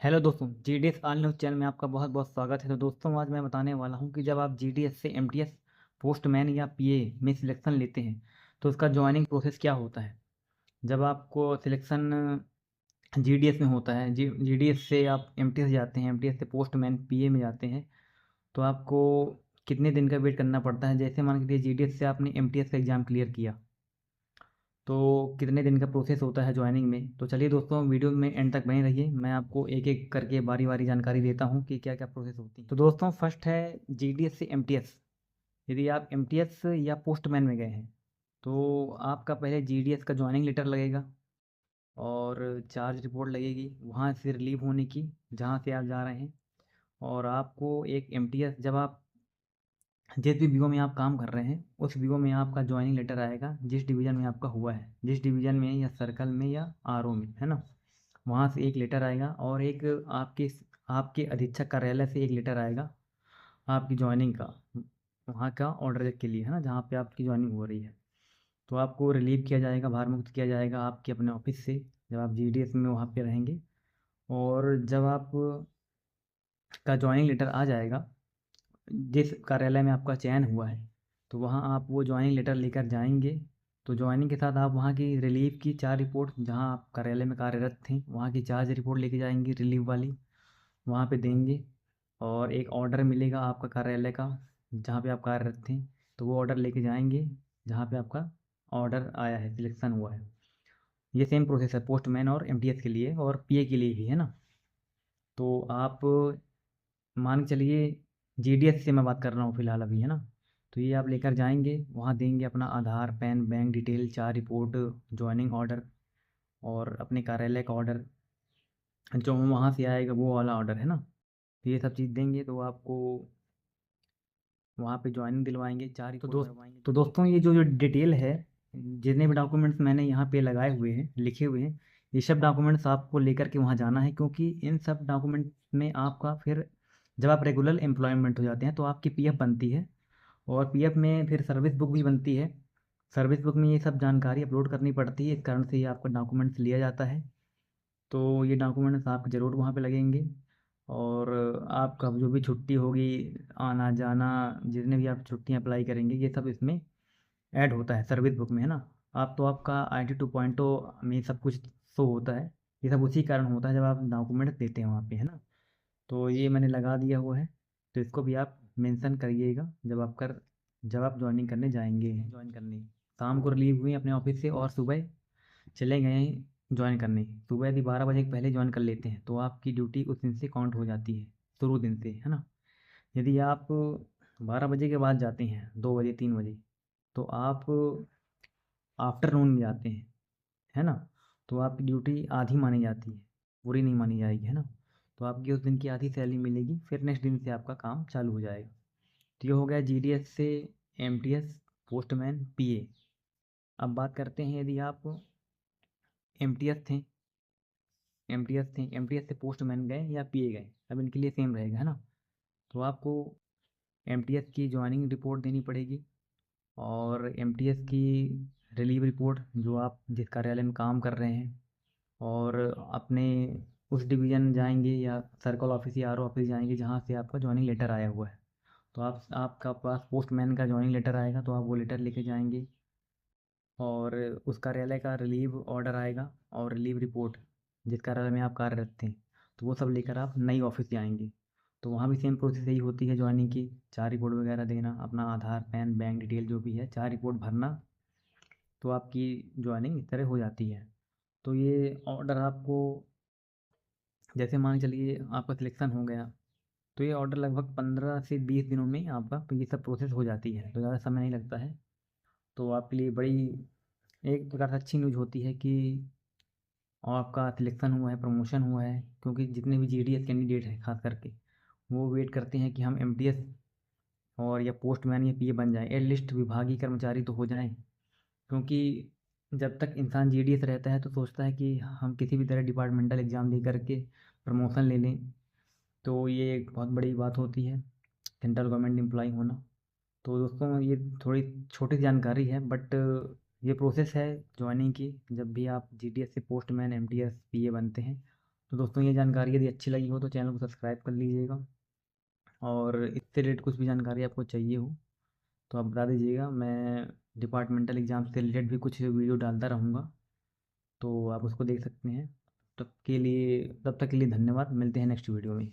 Hello दोस्तों, GDS all news channel में आपका बहुत बहुत स्वागत है। तो दोस्तों, आज मैं बताने वाला हूं कि जब आप जीडीएस से एमटीएस पोस्टमैन या पीए में सिलेक्शन लेते हैं तो उसका ज्वाइनिंग प्रोसेस क्या होता है। जब आपको सिलेक्शन जीडीएस में होता है, जीडीएस से आप एमटीएस जाते हैं, एमटीएस से पोस्टमैन पीए में जाते हैं, तो आपको कितने दिन का वेट करना पड़ता है। जैसे मान लीजिए जीडीएस से आपने एमटीएस का एग्ज़ाम क्लियर किया, तो कितने दिन का प्रोसेस होता है ज्वाइनिंग में। तो चलिए दोस्तों, वीडियो में एंड तक बने रहिए। मैं आपको एक एक करके बारी बारी जानकारी देता हूँ कि क्या क्या प्रोसेस होती है। तो दोस्तों, फर्स्ट है जीडीएस से एमटीएस। यदि आप एमटीएस या पोस्टमैन में गए हैं तो आपका पहले जीडीएस का ज्वाइनिंग लेटर लगेगा और चार्ज रिपोर्ट लगेगी वहाँ से रिलीव होने की, जहाँ से आप जा रहे हैं। और आपको एक एमटीएस, जब आप जिस भी बीओ में आप काम कर रहे हैं उस बीओ में आपका ज्वाइनिंग लेटर आएगा, जिस डिवीज़न में आपका हुआ है, जिस डिवीज़न में या सर्कल में या आरओ में, है ना। वहाँ से एक लेटर आएगा और एक आपके आपके अधीक्षक कार्यालय से एक लेटर आएगा आपकी ज्वाइनिंग का, वहाँ का ऑर्डर के लिए, है ना, जहाँ पे आपकी ज्वाइनिंग हो रही है। तो आपको रिलीव किया जाएगा, भार मुक्त किया जाएगा आपके अपने ऑफिस से, जब आप जीडीएस में वहाँ पे रहेंगे। और जब आप का ज्वाइनिंग लेटर आ जाएगा, जिस कार्यालय में आपका चयन हुआ है, तो वहाँ आप वो ज्वाइनिंग लेटर लेकर जाएंगे। तो ज्वाइनिंग के साथ आप वहाँ की रिलीव की 4 रिपोर्ट, जहाँ आप कार्यालय में कार्यरत थे वहाँ की 4 रिपोर्ट लेके जाएंगे रिलीव वाली, वहाँ पे देंगे। और एक ऑर्डर मिलेगा आपका कार्यालय का, जहाँ पे आप कार्यरत थे, तो वो ऑर्डर लेके जाएंगे जहाँ पे आपका ऑर्डर आया है, सिलेक्शन हुआ है। ये सेम प्रोसेस है पोस्टमैन और एमटीएस के लिए और पीए के लिए भी, है ना। तो आप मान के चलिए, जीडीएस से मैं बात कर रहा हूँ फिलहाल अभी, है ना। तो ये आप लेकर जाएंगे, वहाँ देंगे अपना Aadhaar, PAN, bank detail, 4 report, joining order और अपने कार्यालय का ऑर्डर, जो वहाँ से आएगा वो वाला ऑर्डर, है ना। तो ये सब चीज़ देंगे तो आपको वहाँ पे ज्वाइनिंग दिलवाएंगे, 4 रिपोर्ट करवाएंगे। तो दोस्तों, ये जो जो डिटेल है, जितने भी डॉक्यूमेंट्स मैंने यहाँ पे लगाए हुए हैं, लिखे हुए हैं, ये सब डॉक्यूमेंट्स आपको लेकर के वहाँ जाना है, क्योंकि इन सब डॉक्यूमेंट में आपका फिर जब आप रेगुलर एम्प्लॉयमेंट हो जाते हैं तो आपकी पीएफ बनती है। और पीएफ में फिर सर्विस बुक भी बनती है। सर्विस बुक में ये सब जानकारी अपलोड करनी पड़ती है, इस कारण से ये आपका डॉक्यूमेंट्स लिया जाता है। तो ये डॉक्यूमेंट्स आपके ज़रूर वहाँ पे लगेंगे। और आपका जो भी छुट्टी होगी, आना जाना, जितने भी आप छुट्टियाँ अप्लाई करेंगे, ये सब इसमें ऐड होता है सर्विस बुक में, है ना। आप तो आपका IT 2.0 में सब कुछ शो होता है। ये सब उसी कारण होता है जब आप डॉक्यूमेंट देते हैं वहाँ पे, है ना। तो ये मैंने लगा दिया हुआ है, तो इसको भी आप मेंशन करिएगा जब आप ज्वाइनिंग करने जाएंगे, ज्वाइन करने। शाम को रिलीव हुए अपने ऑफिस से और सुबह चले गए ज्वाइन करने। सुबह यदि 12 बजे के पहले ज्वाइन कर लेते हैं तो आपकी ड्यूटी उस दिन से काउंट हो जाती है, शुरू दिन से, है ना। यदि आप 12 बजे के बाद जाते हैं, 2 बजे, 3 बजे, तो आप आफ्टरनून में जाते हैं, है ना, तो आपकी ड्यूटी आधी मानी जाती है, पूरी नहीं मानी जाएगी, है ना। तो आपकी उस दिन की आधी सैलरी मिलेगी, फिर नेक्स्ट दिन से आपका काम चालू हो जाएगा। तो ये हो गया जीडीएस से एमटीएस, पोस्टमैन, पीए। अब बात करते हैं, यदि आप एमटीएस थे एमटीएस से पोस्टमैन गए या पीए गए, अब इनके लिए सेम रहेगा, है ना। तो आपको एमटीएस की ज्वाइनिंग रिपोर्ट देनी पड़ेगी और एमटीएस की रिलीव रिपोर्ट, जो आप जिस कार्यालय में काम कर रहे हैं, और अपने उस डिवीज़न जाएंगे या सर्कल ऑफिस या आरओ ऑफिस जाएंगे जहाँ से आपका ज्वाइनिंग लेटर आया हुआ है। तो आपका पास पोस्टमैन का ज्वाइनिंग लेटर आएगा, तो आप वो लेटर लेके जाएंगे। और उस कार्यालय का रिलीव ऑर्डर आएगा और रिलीव रिपोर्ट, जिस कार्यालय में आप कार्यरत थे, तो वो सब लेकर आप नई ऑफिस जाएंगे। तो वहाँ भी सेम प्रोसेस यही होती है ज्वाइनिंग की, 4 रिपोर्ट वगैरह देना, अपना आधार, पैन, बैंक डिटेल जो भी है, 4 रिपोर्ट भरना, तो आपकी ज्वाइनिंग इस तरह हो जाती है। तो ये ऑर्डर आपको, जैसे मान के चलिए आपका सिलेक्शन हो गया, तो ये ऑर्डर लगभग 15 से 20 दिनों में आपका ये सब प्रोसेस हो जाती है, तो ज़्यादा समय नहीं लगता है। तो आपके लिए बड़ी एक प्रकार से अच्छी न्यूज़ होती है कि आपका सिलेक्शन हुआ है, प्रमोशन हुआ है। क्योंकि जितने भी जीडीएस कैंडिडेट हैं खास करके, वो वेट करते हैं कि हम एमटीएस और या पोस्टमैन या पीए बन जाएं, एटलीस्ट विभागीय कर्मचारी तो हो जाएं। क्योंकि जब तक इंसान जीडीएस रहता है तो सोचता है कि हम किसी भी तरह डिपार्टमेंटल एग्ज़ाम दे करके प्रमोशन ले लें। तो ये एक बहुत बड़ी बात होती है, सेंट्रल गवर्नमेंट एम्प्लॉय होना। तो दोस्तों, ये थोड़ी छोटी सी जानकारी है, बट ये प्रोसेस है ज्वाइनिंग की। जब भी आप जीडीएस से पोस्टमैन, एमटीएस, पीए बनते हैं तो दोस्तों ये जानकारी यदि अच्छी लगी हो तो चैनल को सब्सक्राइब कर लीजिएगा, और इससे रिलेटेड कुछ भी जानकारी आपको चाहिए हो तो आप बता दीजिएगा। मैं डिपार्टमेंटल एग्ज़ाम से रिलेटेड भी कुछ वीडियो डालता रहूँगा, तो आप उसको देख सकते हैं। तब के लिए, तब तक के लिए धन्यवाद। मिलते हैं नेक्स्ट वीडियो में।